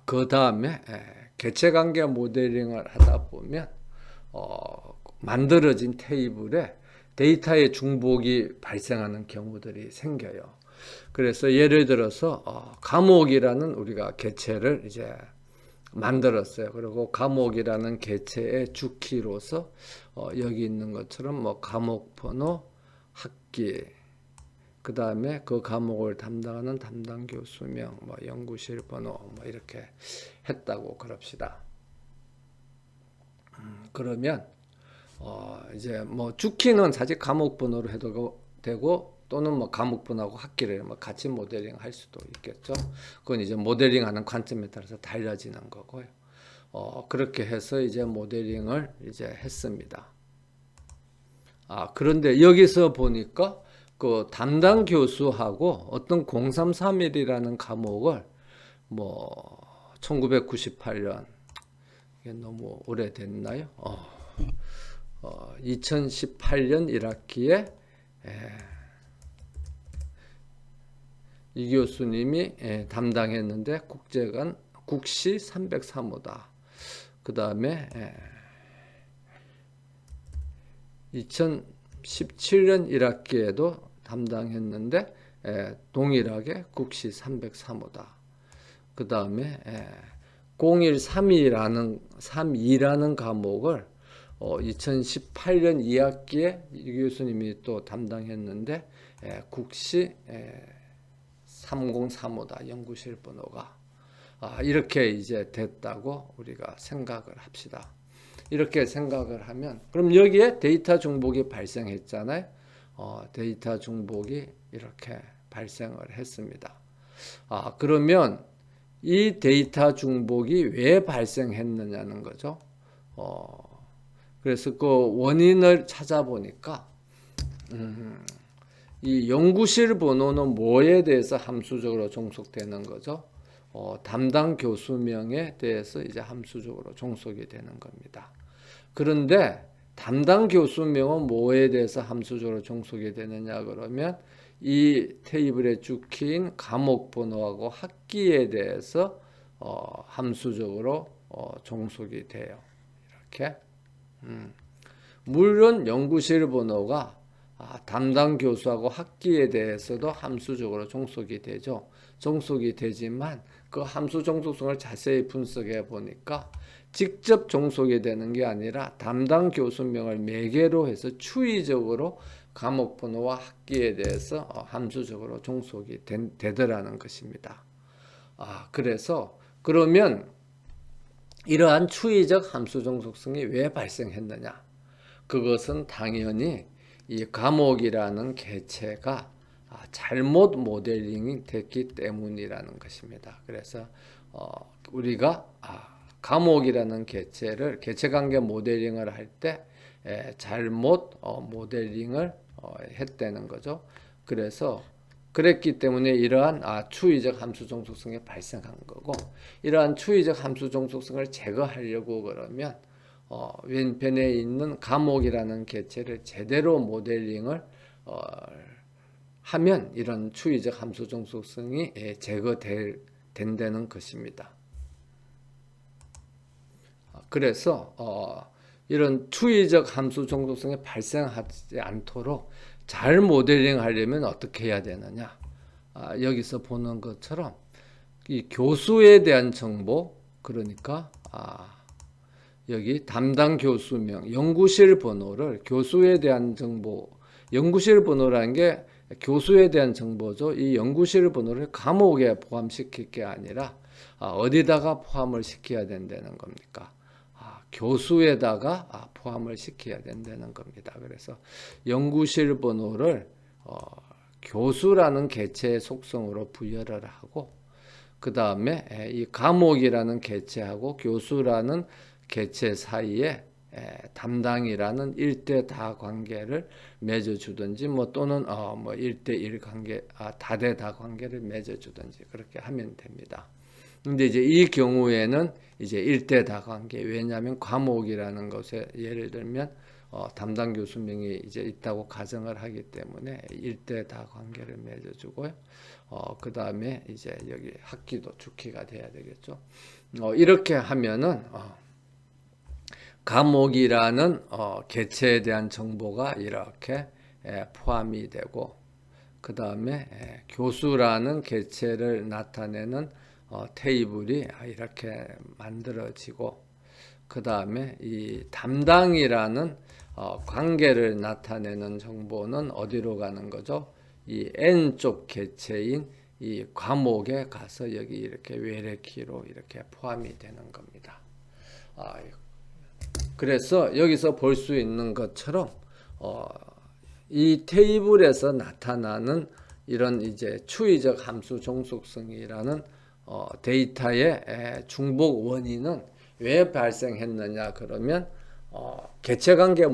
그 다음에 개체관계 모델링을 하다 보면 만들어진 테이블에 데이터의 중복이 발생하는 경우들이 생겨요. 그래서 예를 들어서 감옥이라는 우리가 개체를 이제 만들었어요. 그리고 감옥이라는 개체의 주키로서 여기 있는 것처럼 뭐 감옥 번호, 학기, 그 다음에 그 과목을 담당하는 담당 교수명, 뭐 연구실 번호, 뭐 이렇게 했다고 그럽시다. 그러면 이제 뭐 주키는 사실 과목 번호로 해도 되고 또는 뭐 과목 번호하고 학기를 뭐 같이 모델링 할 수도 있겠죠. 그건 이제 모델링하는 관점에 따라서 달라지는 거고요. 그렇게 해서 이제 모델링을 이제 했습니다. 그런데 여기서 보니까 그 담당 교수하고 어떤 0331이라는 과목을 뭐 1998년 이게 너무 오래됐나요? 2018년 1학기에 이 교수님이 담당했는데 국제관 국시 303호다. 그 다음에 2017년 1학기에도 담당했는데 동일하게 국시 303호다. 그 다음에 0132라는 과목을 2018년 2학기에 이 교수님이 또 담당했는데 국시 303호다. 연구실 번호가 이렇게 이제 됐다고 우리가 생각을 합시다. 이렇게 생각을 하면 그럼 여기에 데이터 중복이 발생했잖아요. 데이터 중복이 이렇게 발생을 했습니다. 그러면 이 데이터 중복이 왜 발생했느냐는 거죠. 그래서 그 원인을 찾아보니까 이 연구실 번호는 뭐에 대해서 함수적으로 종속되는 거죠? 담당 교수명에 대해서 이제 함수적으로 종속이 되는 겁니다. 그런데 담당 교수명은 뭐에 대해서 함수적으로 종속이 되느냐 그러면 이 테이블의 주키인 과목 번호하고 학기에 대해서 함수적으로 종속이 돼요. 이렇게. 물론 연구실 번호가 담당 교수하고 학기에 대해서도 함수적으로 종속이 되죠. 종속이 되지만 그 함수 종속성을 자세히 분석해 보니까 직접 종속이 되는 게 아니라 담당 교수명을 매개로 해서 추이적으로 과목 번호와 학기에 대해서 함수적으로 종속이 되더라는 것입니다. 그래서 그러면 이러한 추이적 함수 종속성이 왜 발생했느냐? 그것은 당연히 이 과목이라는 개체가 잘못 모델링이 됐기 때문이라는 것입니다. 그래서 우리가 과목이라는 개체를 개체관계 모델링을 할 때 잘못 모델링을 했다는 거죠. 그래서 그랬기 때문에 이러한 추이적 함수 종속성이 발생한 거고, 이러한 추이적 함수 종속성을 제거하려고 그러면 왼편에 있는 과목이라는 개체를 제대로 모델링을 하면 이런 추이적 함수 종속성이 제거된다는 것입니다. 그래서 이런 추이적 함수 종속성이 발생하지 않도록 잘 모델링 하려면 어떻게 해야 되느냐? 여기서 보는 것처럼 이 교수에 대한 정보, 그러니까 여기 담당 교수명, 연구실 번호를 교수에 대한 정보, 연구실 번호라는 게 교수에 대한 정보죠. 이 연구실 번호를 과목에 포함시킬 게 아니라 어디다가 포함을 시켜야 된다는 겁니까? 교수에다가 포함을 시켜야 된다는 겁니다. 그래서 연구실 번호를 교수라는 개체의 속성으로 부여를 하고, 그 다음에 이 과목이라는 개체하고 교수라는 개체 사이에 담당이라는 1대 다 관계를 맺어주든지 또는 1대1 관계, 다대다 관계를 맺어주든지 그렇게 하면 됩니다. 근데 이제 이 경우에는 이제 1대 다 관계, 왜냐하면 과목이라는 것에 예를 들면 담당 교수명이 이제 있다고 가정을 하기 때문에 일대 다 관계를 맺어주고요. 그 다음에 이제 여기 학기도 주키가 돼야 되겠죠. 이렇게 하면은 과목이라는 개체에 대한 정보가 이렇게 포함이 되고, 그 다음에 교수라는 개체를 나타내는 테이블이 이렇게 만들어지고, 그 다음에 이 담당이라는 관계를 나타내는 정보는 어디로 가는 거죠? 이 N쪽 개체인 이 과목에 가서 여기 이렇게 외래키로 이렇게 포함이 되는 겁니다. 그래서 여기서 볼 수 있는 것처럼 이 테이블에서 나타나는 이런 이제 추이적 함수 종속성이라는 데이터의 중복 원인은 왜 발생했느냐 그러면 개체관계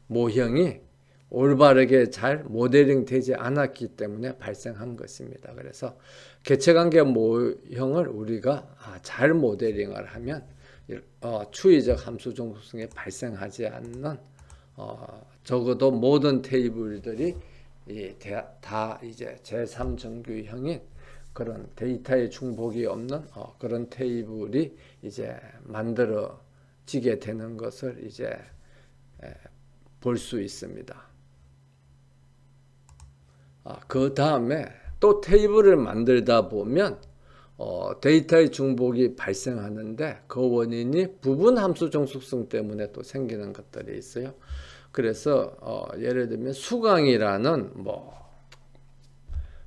모형이 올바르게 잘 모델링 되지 않았기 때문에 발생한 것입니다. 그래서 개체관계 모형을 우리가 잘 모델링을 하면 추이적 함수 종속성이 발생하지 않는 적어도 모든 테이블들이 다 이제 제3정규형인 그런 데이터의 중복이 없는 그런 테이블이 이제 만들어지게 되는 것을 이제 볼 수 있습니다. 그 다음에 또 테이블을 만들다 보면 데이터의 중복이 발생하는데 그 원인이 부분 함수 종속성 때문에 또 생기는 것들이 있어요. 그래서 예를 들면 수강이라는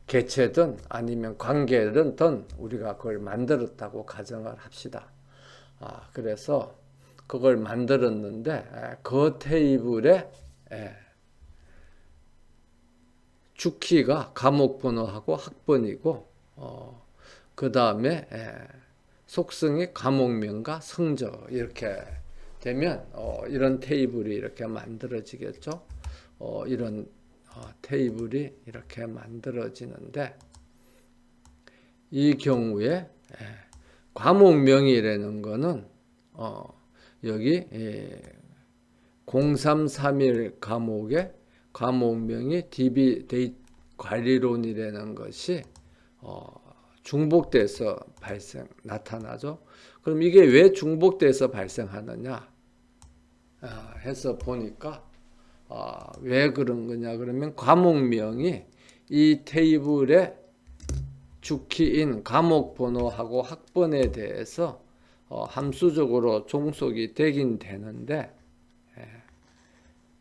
개체든 아니면 관계든 우리가 그걸 만들었다고 가정을 합시다. 그래서 그걸 만들었는데 그 테이블에 주키가 과목 번호하고 학번이고 그 다음에 속성이 과목명과 성적 이렇게 되면 이런 테이블이 이렇게 만들어지겠죠. 이런 테이블이 이렇게 만들어지는데 이 경우에 과목명이라는 거는 여기 0331 과목의 과목명이 DB 관리론이라는 것이 중복돼서 나타나죠. 그럼 이게 왜 중복돼서 발생하느냐 해서 보니까 왜 그런 거냐 그러면 과목명이 이 테이블의 주키인 과목 번호하고 학번에 대해서 함수적으로 종속이 되긴 되는데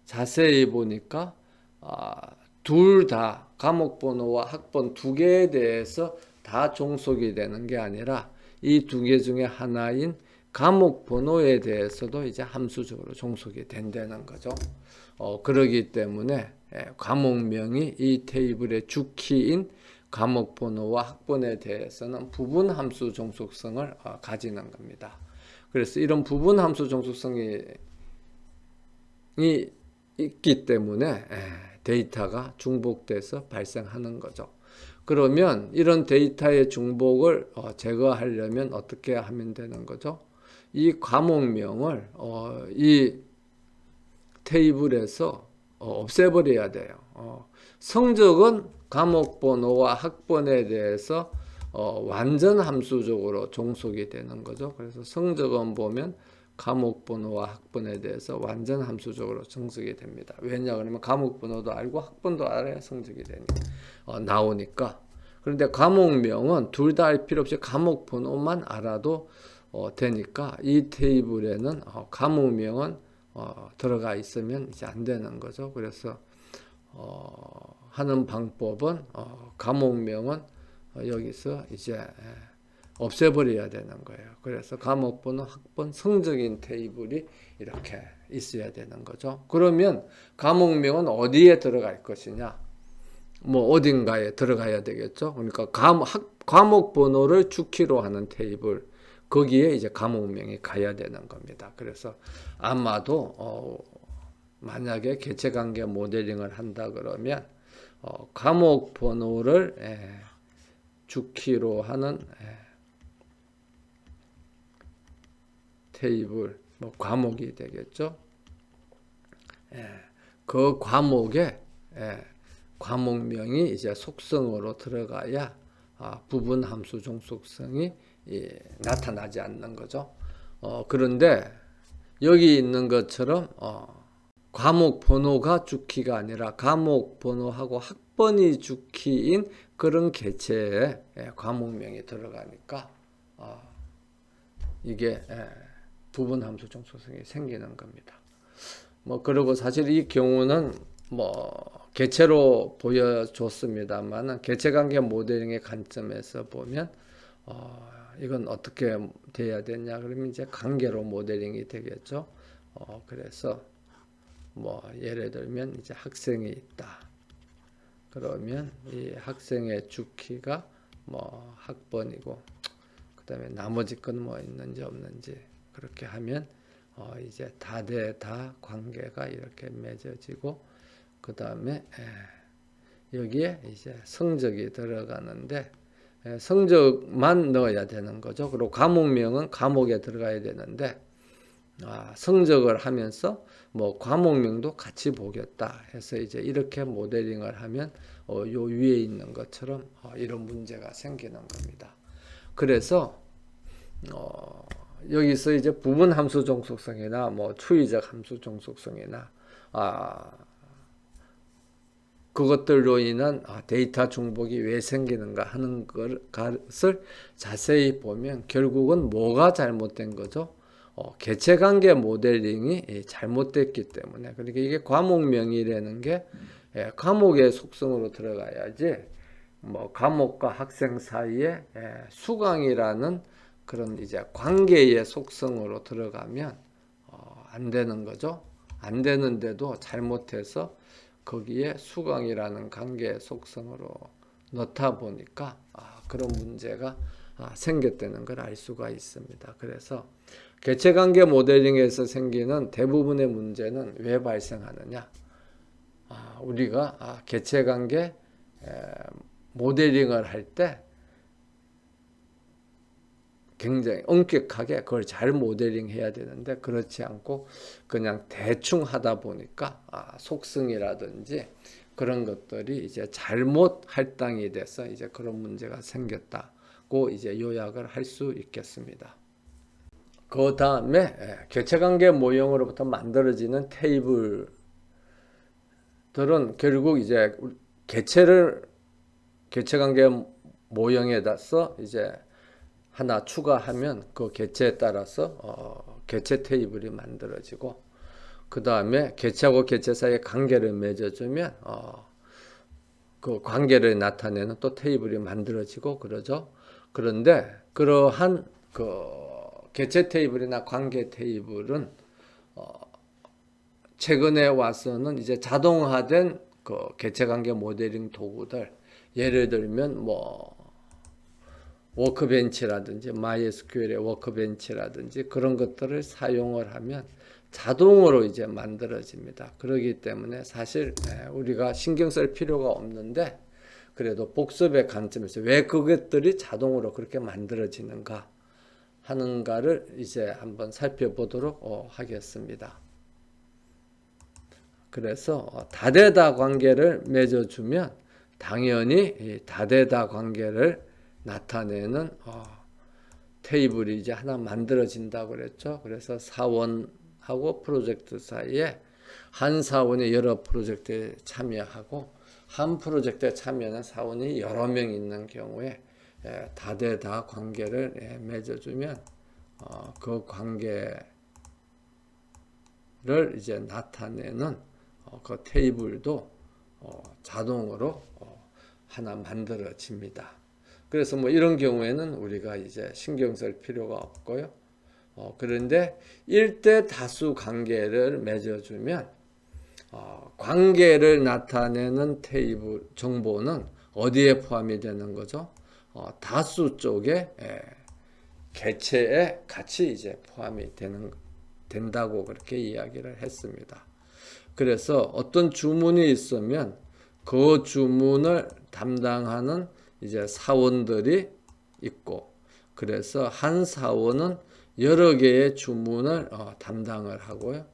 자세히 보니까 둘 다 과목 번호와 학번 두 개에 대해서 다 종속이 되는 게 아니라 이 두 개 중에 하나인 과목 번호에 대해서도 이제 함수적으로 종속이 된다는 거죠. 그러기 때문에 과목명이 이 테이블의 주키인 과목 번호와 학번에 대해서는 부분 함수 종속성을 가지는 겁니다. 그래서 이런 부분 함수 종속성이 있기 때문에 데이터가 중복돼서 발생하는 거죠. 그러면 이런 데이터의 중복을 제거하려면 어떻게 하면 되는 거죠? 이 과목명을 이 테이블에서 없애버려야 돼요. 성적은 과목 번호와 학번에 대해서 완전 함수적으로 종속이 되는 거죠. 그래서 성적은 보면 과목 번호와 학번에 대해서 완전 함수적으로 종속이 됩니다. 왜냐 그러면 과목 번호도 알고 학번도 알아야 성적이 나오니까. 그런데 과목명은 둘 다 알 필요 없이 과목 번호만 알아도 되니까 이 테이블에는 과목명은 들어가 있으면 이제 안 되는 거죠. 그래서 하는 방법은 과목명은 여기서 이제 없애버려야 되는 거예요. 그래서 과목번호, 학번, 성적인 테이블이 이렇게 있어야 되는 거죠. 그러면 과목명은 어디에 들어갈 것이냐? 어딘가에 들어가야 되겠죠. 그러니까 과목 번호를 주키로 하는 테이블, 거기에 이제 과목명이 가야 되는 겁니다. 그래서 아마도 만약에 개체관계 모델링을 한다 그러면 과목 번호를 주키로 하는 테이블, 과목이 되겠죠. 그 과목에 과목명이 이제 속성으로 들어가야 부분 함수 종속성이 나타나지 않는 거죠. 그런데 여기 있는 것처럼 과목 번호가 주키가 아니라 과목 번호하고 학번이 주키인 그런 개체에 과목명이 들어가니까 이게 부분 함수 종속성이 생기는 겁니다. 그리고 사실 이 경우는 개체로 보여줬습니다만 개체관계 모델링의 관점에서 보면 이건 어떻게 돼야 되냐 그러면 이제 관계로 모델링이 되겠죠. 그래서 예를 들면 이제 학생이 있다. 그러면 이 학생의 주키가 학번이고 그다음에 나머지 건 있는지 없는지 그렇게 하면 이제 다대다 관계가 이렇게 맺어지고 그다음에 여기에 이제 성적이 들어가는데 성적만 넣어야 되는 거죠. 그리고 과목명은 과목에 들어가야 되는데 성적을 하면서 과목명도 같이 보겠다 해서 이제 이렇게 모델링을 하면 요 위에 있는 것처럼 이런 문제가 생기는 겁니다. 그래서 여기서 이제 부분 함수 종속성이나 추이적 함수 종속성이나 그것들로 인한 데이터 중복이 왜 생기는가 하는 것을 자세히 보면 결국은 뭐가 잘못된 거죠? 개체관계 모델링이 잘못됐기 때문에. 그러니까 이게 과목명이라는 게 과목의 속성으로 들어가야지 과목과 학생 사이에 수강이라는 그런 이제 관계의 속성으로 들어가면 안 되는 거죠. 안 되는데도 잘못해서 거기에 수강이라는 관계 속성으로 넣다 보니까 그런 문제가 생겼다는 걸 알 수가 있습니다. 그래서 개체관계 모델링에서 생기는 대부분의 문제는 왜 발생하느냐? 우리가 개체관계 모델링을 할 때 굉장히 엄격하게 그걸 잘 모델링 해야 되는데 그렇지 않고 그냥 대충 하다 보니까 속성이라든지 그런 것들이 이제 잘못 할당이 돼서 이제 그런 문제가 생겼다고 이제 요약을 할 수 있겠습니다. 그 다음에 개체관계 모형으로부터 만들어지는 테이블들은 결국 이제 개체관계 모형에다서 이제 하나 추가하면 그 개체에 따라서 개체 테이블이 만들어지고 그 다음에 개체하고 개체 사이에 관계를 맺어주면 그 관계를 나타내는 또 테이블이 만들어지고 그러죠. 그런데 그러한 그 개체 테이블이나 관계 테이블은 최근에 와서는 이제 자동화된 그 개체관계 모델링 도구들 예를 들면 워크벤치라든지 MySQL의 워크벤치라든지 그런 것들을 사용을 하면 자동으로 이제 만들어집니다. 그렇기 때문에 사실 우리가 신경 쓸 필요가 없는데 그래도 복습의 관점에서 왜 그것들이 자동으로 그렇게 만들어지는가 하는가를 이제 한번 살펴보도록 하겠습니다. 그래서 다대다 관계를 맺어주면 당연히 이 다대다 관계를 나타내는 테이블이 이제 하나 만들어진다고 그랬죠. 그래서 사원하고 프로젝트 사이에 한 사원이 여러 프로젝트에 참여하고 한 프로젝트에 참여하는 사원이 여러 명 있는 경우에 다대다 관계를 맺어주면 그 관계를 이제 나타내는 그 테이블도 자동으로 하나 만들어집니다. 그래서 이런 경우에는 우리가 이제 신경 쓸 필요가 없고요. 그런데 일대 다수 관계를 맺어주면 관계를 나타내는 테이블 정보는 어디에 포함이 되는 거죠? 다수 쪽에 개체에 같이 이제 포함이 된다고 그렇게 이야기를 했습니다. 그래서 어떤 주문이 있으면 그 주문을 담당하는 이제 사원들이 있고 그래서 한 사원은 여러 개의 주문을 담당을 하고요.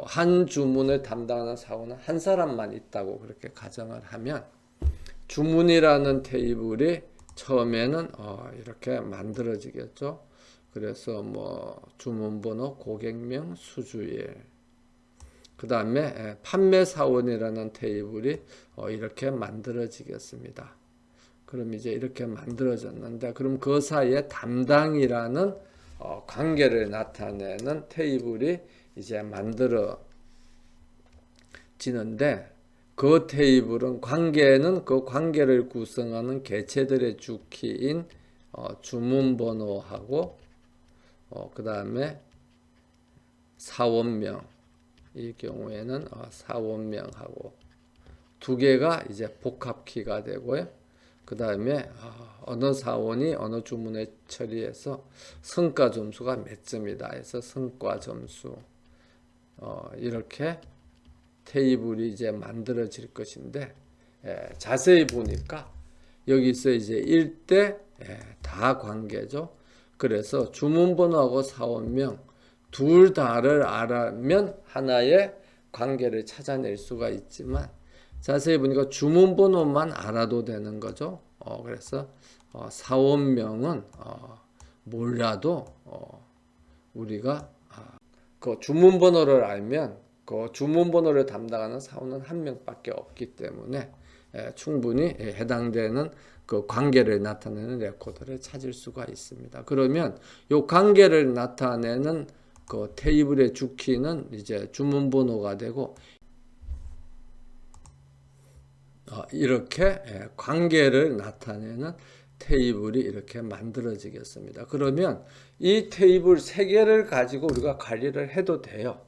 한 주문을 담당하는 사원은 한 사람만 있다고 그렇게 가정을 하면 주문이라는 테이블이 처음에는 이렇게 만들어지겠죠. 그래서 뭐 주문번호, 고객명, 수주일, 그 다음에 판매 사원이라는 테이블이 이렇게 만들어지겠습니다. 그럼 이제 이렇게 만들어졌는데, 그럼 그 사이에 담당이라는 관계를 나타내는 테이블이 이제 만들어지는데, 그 테이블은 관계는 그 관계를 구성하는 개체들의 주키인 주문번호하고 그 다음에 사원명, 이 경우에는 사원명하고 두 개가 이제 복합키가 되고요. 그 다음에 어느 사원이 어느 주문에 처리해서 성과 점수가 몇 점이다 해서 성과 점수, 이렇게 테이블이 이제 만들어질 것인데, 자세히 보니까 여기서 이제 1대 다 관계죠. 그래서 주문번호하고 사원명 둘 다를 알면 하나의 관계를 찾아낼 수가 있지만, 자세히 보니까 주문번호만 알아도 되는 거죠. 그래서 사원명은 몰라도 우리가 그 주문번호를 알면 그 주문번호를 담당하는 사원은 한 명밖에 없기 때문에 충분히 해당되는 그 관계를 나타내는 레코드를 찾을 수가 있습니다. 그러면 이 관계를 나타내는 그 테이블의 주키는 이제 주문번호가 되고, 이렇게 관계를 나타내는 테이블이 이렇게 만들어지겠습니다. 그러면 이 테이블 3개를 가지고 우리가 관리를 해도 돼요.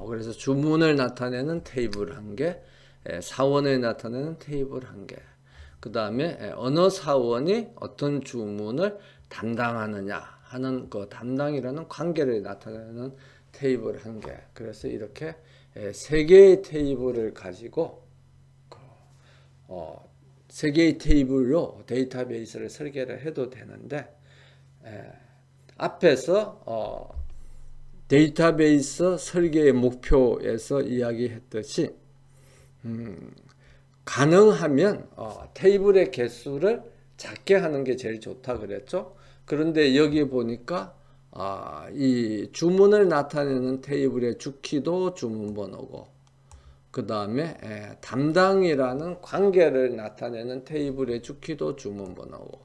그래서 주문을 나타내는 테이블 1개, 사원을 나타내는 테이블 1개, 그 다음에 어느 사원이 어떤 주문을 담당하느냐 하는 그 담당이라는 관계를 나타내는 테이블 1개. 그래서 이렇게 3개의 테이블을 가지고 3개의 테이블로 데이터베이스를 설계를 해도 되는데, 앞에서 데이터베이스 설계의 목표에서 이야기했듯이 가능하면 테이블의 개수를 작게 하는 게 제일 좋다 그랬죠. 그런데 여기 보니까 이 주문을 나타내는 테이블의 주키도 주문번호고, 그 다음에 담당이라는 관계를 나타내는 테이블의 주키도 주문번호고,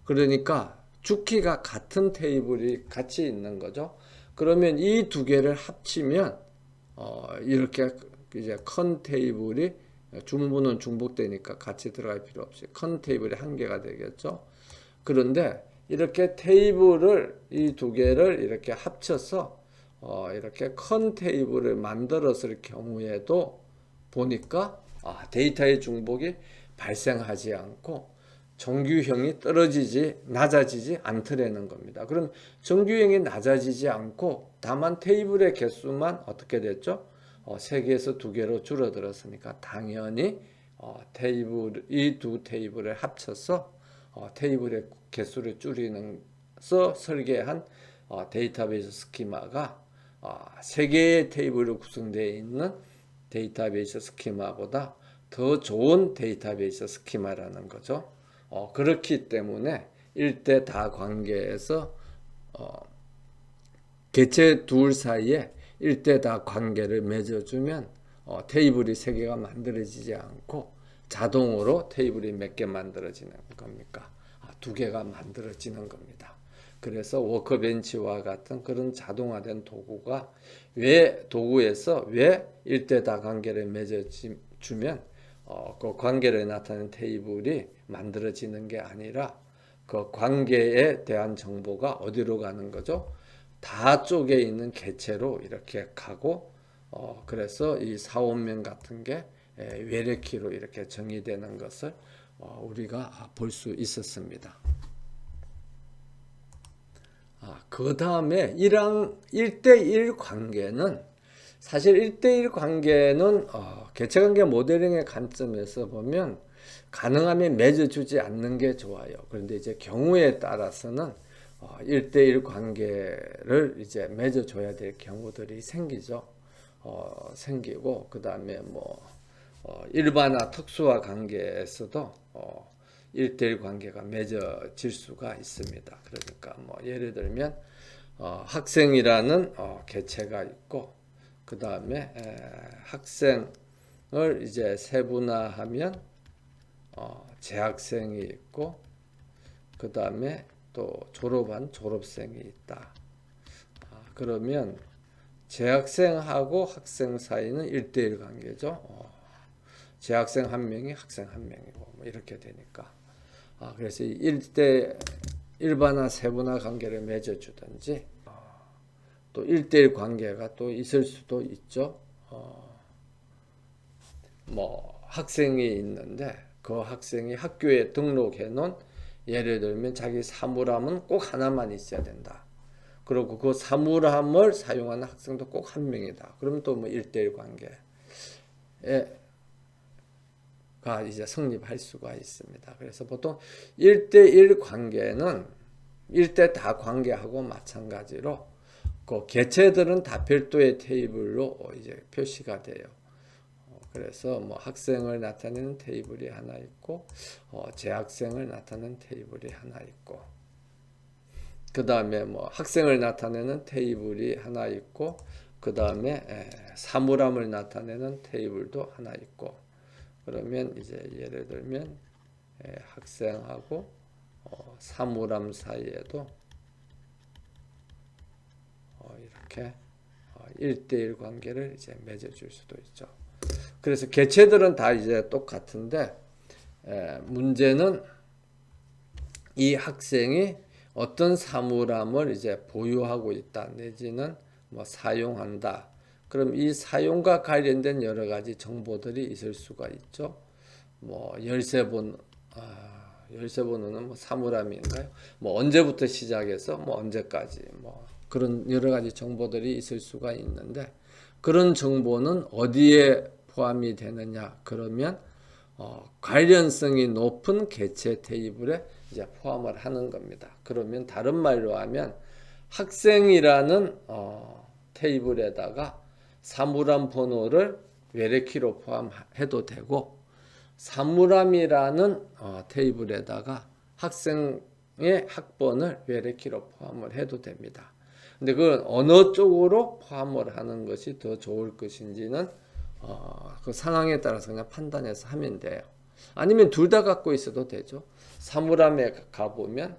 그러니까 주키가 같은 테이블이 같이 있는 거죠. 그러면 이 두 개를 합치면 이렇게 이제 큰 테이블이, 주문번호는 중복되니까 같이 들어갈 필요 없이 큰 테이블이 한 개가 되겠죠. 그런데 이렇게 테이블을 이 두 개를 이렇게 합쳐서 이렇게 큰 테이블을 만들었을 경우에도 보니까 데이터의 중복이 발생하지 않고 정규형이 낮아지지 않더라는 겁니다. 그럼 정규형이 낮아지지 않고 다만 테이블의 개수만 어떻게 됐죠? 3개에서 2개로 줄어들었으니까 당연히 이 두 테이블을 합쳐서 테이블의 개수를 줄이면서 설계한 데이터베이스 스키마가 3개의 테이블로 구성되어 있는 데이터베이스 스키마보다 더 좋은 데이터베이스 스키마라는 거죠. 그렇기 때문에 1대 다 관계에서 개체 둘 사이에 1대 다 관계를 맺어주면 테이블이 3개가 만들어지지 않고 자동으로 테이블이 몇 개 만들어지는 겁니까? 2개가 만들어지는 겁니다. 그래서 워크벤치와 같은 그런 자동화된 도구에서 왜 1대 다 관계를 맺어주면 그 관계를 나타내는 테이블이 만들어지는 게 아니라 그 관계에 대한 정보가 어디로 가는 거죠? 다 쪽에 있는 개체로 이렇게 가고, 그래서 이 사원명 같은 게 외래키로 이렇게 정의되는 것을 우리가 볼 수 있었습니다. 그 다음에 1대1 관계는, 사실 1대1 관계는 개체관계 모델링의 관점에서 보면 가능하면 맺어주지 않는 게 좋아요. 그런데 이제 경우에 따라서는 1대1 관계를 이제 맺어줘야 될 경우들이 생기죠. 생기고, 그 다음에 뭐 일반화 특수화 관계에서도 1대1 관계가 맺어질 수가 있습니다. 그러니까 뭐 예를 들면 학생이라는 개체가 있고, 그 다음에 학생을 이제 세분화하면 재학생이 있고, 그 다음에 또 졸업한 졸업생이 있다. 그러면 재학생하고 학생 사이는 1대1 관계죠. 재학생 한 명이 학생 한 명이고 뭐 이렇게 되니까. 그래서 1대 일반화 세분화 관계를 맺어주든지 또 1대1 관계가 또 있을 수도 있죠. 뭐 학생이 있는데 그 학생이 학교에 등록해 놓은, 예를 들면 자기 사물함은 꼭 하나만 있어야 된다. 그리고 그 사물함을 사용하는 학생도 꼭 한 명이다. 그러면 또 뭐 1대1 관계가 이제 성립할 수가 있습니다. 그래서 보통 1대1 관계는 1대 다 관계하고 마찬가지로 그 개체들은 다 별도의 테이블로 이제 표시가 돼요. 그래서 뭐 학생을 나타내는 테이블이 하나 있고, 재학생을 나타내는 테이블이 하나 있고, 그 다음에 뭐 학생을 나타내는 테이블이 하나 있고, 그 다음에 사물함을 나타내는 테이블도 하나 있고, 그러면 이제 예를 들면 학생하고 사물함 사이에도 이렇게 1대1 관계를 이제 맺어줄 수도 있죠. 그래서 개체들은 다 이제 똑같은데, 문제는 이 학생이 어떤 사물함을 이제 보유하고 있다, 내지는 뭐 사용한다. 그럼 이 사용과 관련된 여러 가지 정보들이 있을 수가 있죠. 뭐 열쇠번호는 뭐 사물함인가요? 뭐 언제부터 시작해서 뭐 언제까지 뭐 그런 여러 가지 정보들이 있을 수가 있는데, 그런 정보는 어디에 포함이 되느냐? 그러면 관련성이 높은 개체 테이블에 이제 포함을 하는 겁니다. 그러면 다른 말로 하면 학생이라는 테이블에다가 사물함 번호를 외래키로 포함해도 되고, 사물함이라는 테이블에다가 학생의 학번을 외래키로 포함을 해도 됩니다. 근데 그건 어느 쪽으로 포함을 하는 것이 더 좋을 것인지는 그 상황에 따라서 그냥 판단해서 하면 돼요. 아니면 둘 다 갖고 있어도 되죠. 사물함에 가보면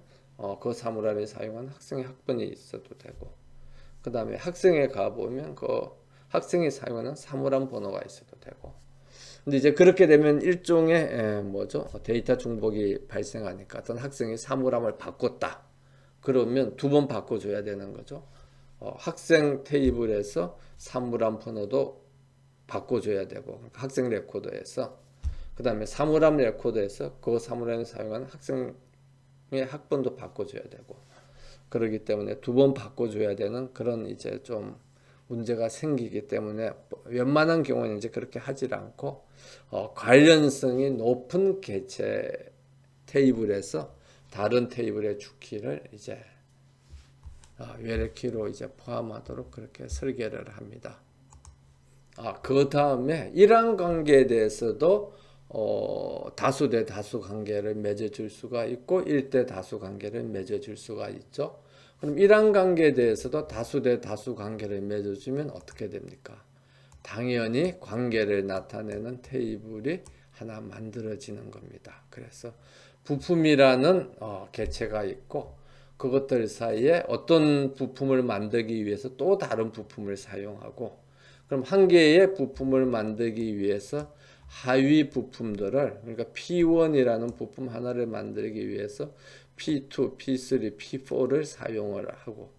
그 사물함에 사용한 학생의 학번이 있어도 되고, 그 다음에 학생에 가보면 그 학생이 사용하는 사물함 번호가 있어도 되고. 근데 이제 그렇게 되면 일종의 뭐죠? 데이터 중복이 발생하니까 어떤 학생이 사물함을 바꿨다. 그러면 두 번 바꿔줘야 되는 거죠. 학생 테이블에서 사물함 번호도 바꿔줘야 되고, 그러니까 학생 레코드에서, 그 다음에 사물함 레코드에서 그 사물함에 사용하는 학생의 학번도 바꿔줘야 되고, 그렇기 때문에 두 번 바꿔줘야 되는 그런 이제 좀 문제가 생기기 때문에 웬만한 경우는 이제 그렇게 하질 않고, 관련성이 높은 개체 테이블에서 다른 테이블의 주키를 이제 외래키로 이제 포함하도록 그렇게 설계를 합니다. 그 다음에 이란 관계에 대해서도 다수 대 다수 관계를 맺어줄 수가 있고 1대 다수 관계를 맺어줄 수가 있죠. 그럼 이란 관계에 대해서도 다수 대 다수 관계를 맺어주면 어떻게 됩니까? 당연히 관계를 나타내는 테이블이 하나 만들어지는 겁니다. 그래서 부품이라는 개체가 있고, 그것들 사이에 어떤 부품을 만들기 위해서 또 다른 부품을 사용하고, 그럼 한 개의 부품을 만들기 위해서 하위 부품들을, 그러니까 P1이라는 부품 하나를 만들기 위해서 P2, P3, P4를 사용을 하고,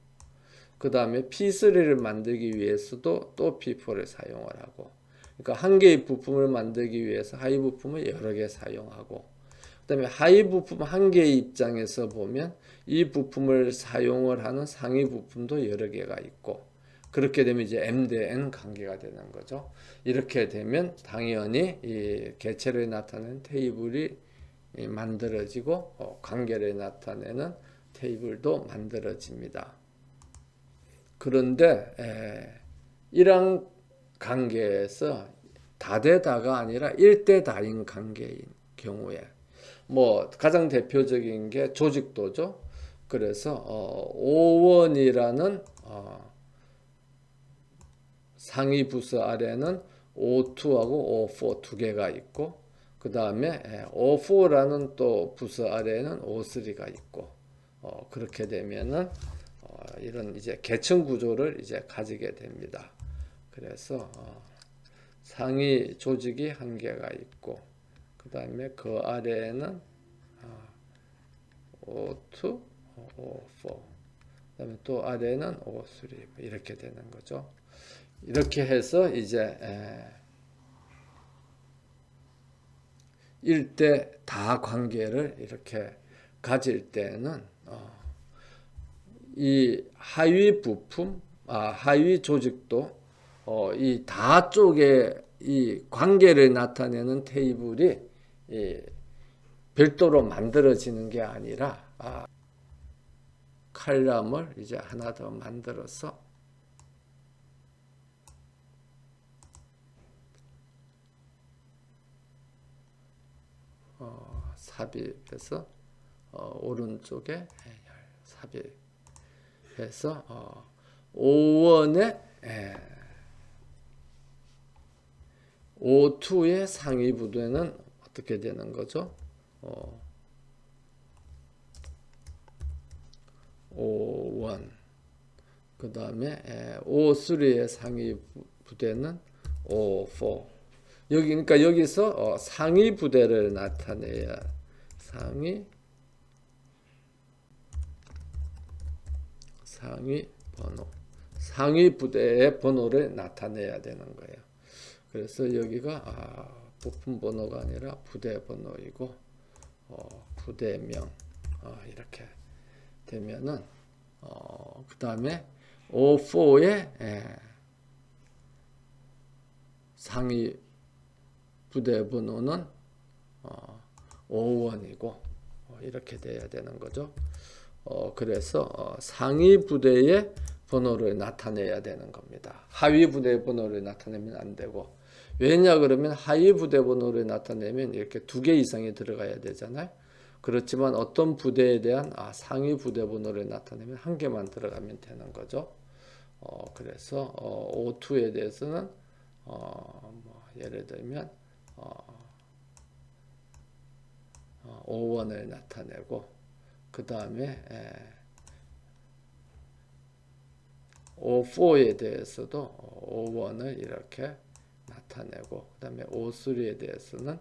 그 다음에 P3를 만들기 위해서도 또 P4를 사용을 하고, 그러니까 한 개의 부품을 만들기 위해서 하위 부품을 여러 개 사용하고, 그 다음에 하위 부품 한 개의 입장에서 보면 이 부품을 사용을 하는 상위 부품도 여러 개가 있고, 그렇게 되면 이제 M 대 N 관계가 되는 거죠. 이렇게 되면 당연히 이 개체를 나타내는 테이블이 만들어지고 관계를 나타내는 테이블도 만들어집니다. 그런데 이런 관계에서 다대다가 아니라 일대다인 관계인 경우에 뭐 가장 대표적인 게 조직도죠. 그래서 O1이라는 상위 부서 아래는 O2하고 O4 두 개가 있고 그 다음에 O4라는 또 부서 아래에는 O3가 있고 그렇게 되면은 이런 이제 계층 구조를 이제 가지게 됩니다. 그래서 상위 조직이 한 개가 있고 그 다음에 그 아래에는 O2, O4 그 다음에 또 아래에는 O3 이렇게 되는 거죠. 이렇게 해서 이제 일대 다 관계를 이렇게 가질 때는 이 하위 부품, 하위 조직도 이 다 쪽에 이 관계를 나타내는 테이블이 별도로 만들어지는 게 아니라 칼럼을 이제 하나 더 만들어서 삽입해서 오른쪽에 삽입해서 O1의 O2의 상위 부대는 어떻게 되는 거죠? O1 그 다음에 O3의 상위 부대는 O4 여기 그러니까 여기서 상위 부대를 나타내야 상위 번호 상위 부대의 번호를 나타내야 되는 거예요. 그래서 여기가 부품 번호가 아니라 부대 번호이고 부대명 이렇게 되면은 그 다음에 O4의 상위 부대 번호는 O1이고 이렇게 돼야 되는 거죠. 그래서 상위 부대의 번호를 나타내야 되는 겁니다. 하위 부대 번호를 나타내면 안 되고 왜냐 그러면 하위 부대 번호를 나타내면 이렇게 두 개 이상이 들어가야 되잖아요. 그렇지만 어떤 부대에 대한 상위 부대 번호를 나타내면 한 개만 들어가면 되는 거죠. 그래서 O2에 대해서는 뭐 예를 들면 O1을 나타내고 그 다음에 O4에 대해서도 O1을 이렇게 나타내고 그 다음에 O3에 대해서는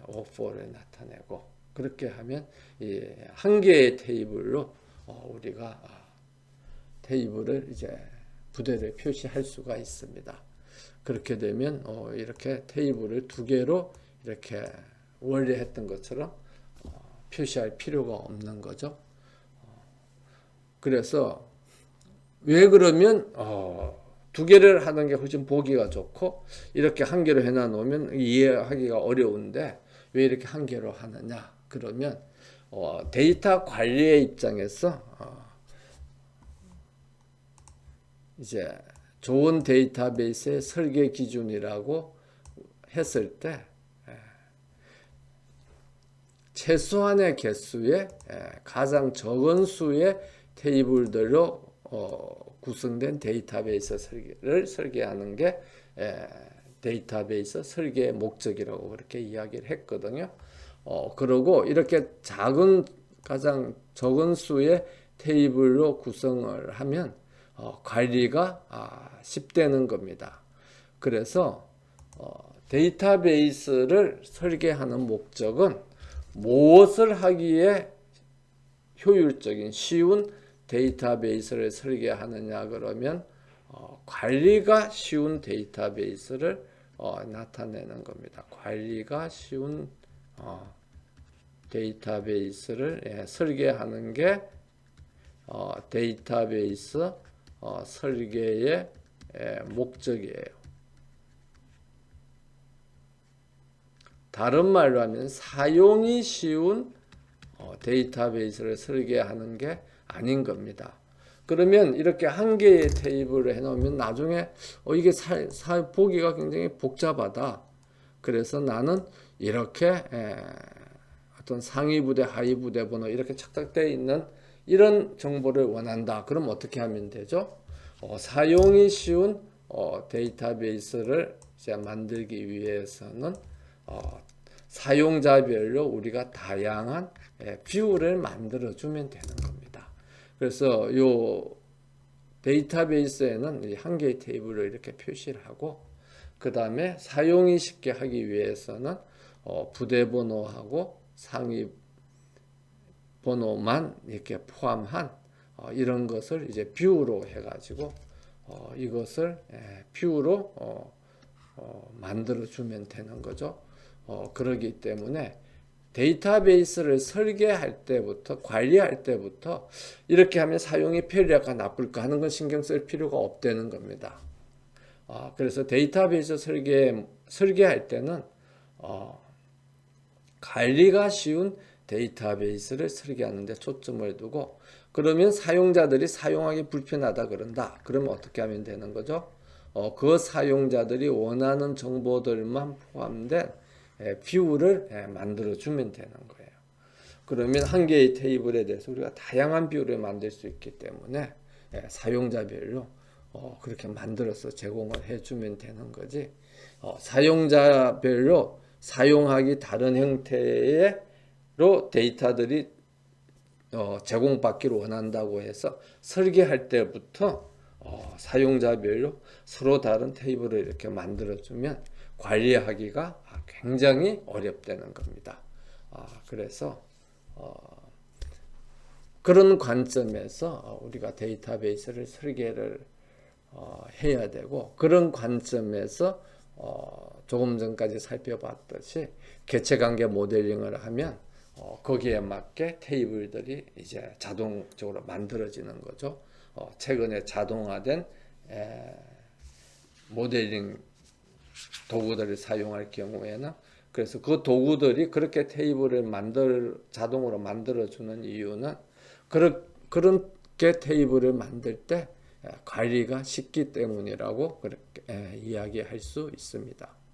O4를 나타내고 그렇게 하면 한 개의 테이블로 우리가 테이블을 이제 부대를 표시할 수가 있습니다. 그렇게 되면 이렇게 테이블을 두 개로 이렇게 원래 했던 것처럼 표시할 필요가 없는 거죠. 그래서 왜 그러면 두 개를 하는 게 훨씬 보기가 좋고 이렇게 한 개로 해놔 놓으면 이해하기가 어려운데 왜 이렇게 한 개로 하느냐 그러면 데이터 관리의 입장에서 이제 좋은 데이터베이스의 설계 기준이라고 했을 때 최소한의 개수의 가장 적은 수의 테이블들로 구성된 데이터베이스 설계를 설계하는 게 데이터베이스 설계의 목적이라고 그렇게 이야기를 했거든요. 그러고 이렇게 가장 적은 수의 테이블로 구성을 하면 관리가 쉽다는 겁니다. 그래서 데이터베이스를 설계하는 목적은 무엇을 하기에 효율적인 쉬운 데이터베이스를 설계하느냐 그러면 관리가 쉬운 데이터베이스를 나타내는 겁니다. 관리가 쉬운 데이터베이스를 설계하는 게 데이터베이스 설계의 목적이에요. 다른 말로 하면 사용이 쉬운 데이터베이스를 설계하는 게 아닌 겁니다. 그러면 이렇게 한 개의 테이블을 해놓으면 나중에 이게 보기가 굉장히 복잡하다. 그래서 나는 이렇게 어떤 상위 부대, 하위 부대 번호 이렇게 착각되어 있는 이런 정보를 원한다. 그럼 어떻게 하면 되죠? 사용이 쉬운 데이터베이스를 이제 만들기 위해서는 사용자별로 우리가 다양한 뷰를 만들어 주면 되는 겁니다. 그래서 요 데이터베이스에는 한 개의 테이블을 이렇게 표시를 하고 그 다음에 사용이 쉽게 하기 위해서는 부대 번호하고 상위 번호만 이렇게 포함한 이런 것을 이제 뷰로 해가지고 이것을 뷰로 만들어 주면 되는 거죠. 그러기 때문에 데이터베이스를 설계할 때부터 관리할 때부터 이렇게 하면 사용이 편리할까 나쁠까 하는 건 신경 쓸 필요가 없다는 겁니다. 그래서 데이터베이스 설계할 때는 관리가 쉬운 데이터베이스를 설계하는 데 초점을 두고 그러면 사용자들이 사용하기 불편하다 그런다. 그러면 어떻게 하면 되는 거죠? 그 사용자들이 원하는 정보들만 포함된 뷰를 만들어 주면 되는 거예요. 그러면 한 개의 테이블에 대해서 우리가 다양한 뷰를 만들 수 있기 때문에 사용자별로 그렇게 만들어서 제공을 해주면 되는 거지. 사용자별로 사용하기 다른 형태로 데이터들이 제공받기를 원한다고 해서 설계할 때부터 사용자별로 서로 다른 테이블을 이렇게 만들어주면 관리하기가 굉장히 어렵다는 겁니다. 그래서 그런 관점에서 우리가 데이터베이스를 설계를 해야 되고 그런 관점에서 조금 전까지 살펴봤듯이 개체관계 모델링을 하면 거기에 맞게 테이블들이 이제 자동적으로 만들어지는 거죠. 최근에 자동화된 모델링 도구들을 사용할 경우에는 그래서 그 도구들이 그렇게 테이블을 자동으로 만들어주는 이유는 그렇게 테이블을 만들 때 관리가 쉽기 때문이라고 그렇게 이야기할 수 있습니다.